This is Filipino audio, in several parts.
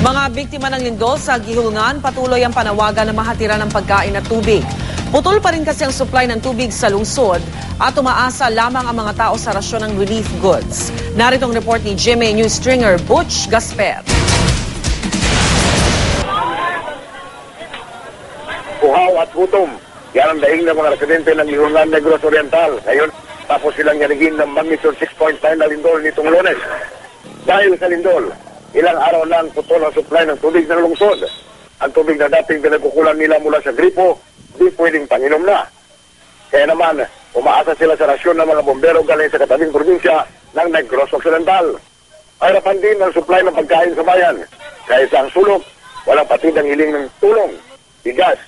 Mga biktima ng lindol sa Gihulngan, patuloy ang panawagan na mahatiran ng pagkain at tubig. Putol pa rin kasi ang supply ng tubig sa lungsod at umaasa lamang ang mga tao sa rasyon ng relief goods. Narito ang report ni GMA News Stringer Butch Gasper. Uhaw at gutom. Yan ang daing ng mga residente ng Gihulngan Negros Oriental. Ngayon, tapos silang yanigin ng magnitude 6.9 na lindol nitong Lunes. Dahil sa lindol, ilang araw lang putol ang supply ng tubig ng lungsod. Ang tubig na dating pinagkukulan nila mula sa gripo, di pwedeng panginom na. Kaya naman, umaasa sila sa rasyon ng mga bombero galing sa katabing probinsya ng Negros Occidental. Hirapan din ang supply ng pagkain sa bayan. Kaya sa ang sulok, walang patid ang hiling ng tulong, bigas,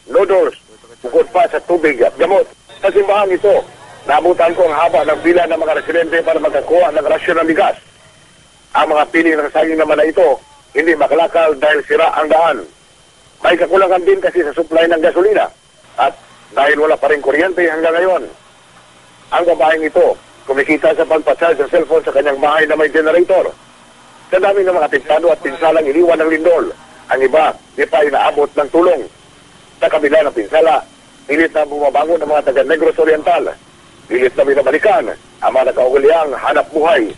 noodles, bukod pa sa tubig at gamot. Sa simbahan ito, naabutan ko ang haba ng pila ng mga residente para magkakuha ng rasyon ng bigas. Ang mga pili ng saging naman na ito, hindi makalakal dahil sira ang daan. May kakulangan din kasi sa supply ng gasolina at dahil wala pa rin kuryente hanggang ngayon. Ang babaeng ito, kumikita sa pagpa-charge ng cellphone sa kanyang bahay na may generator. Sa dami ng mga pinsado at pinsalang iniwan ng lindol, ang iba di pa inaabot ng tulong. Sa kabila ng pinsala, pilit na bumabangon ng mga taga Negros Oriental. Pilit na binabalikan ang mga nakaugaliang hanap buhay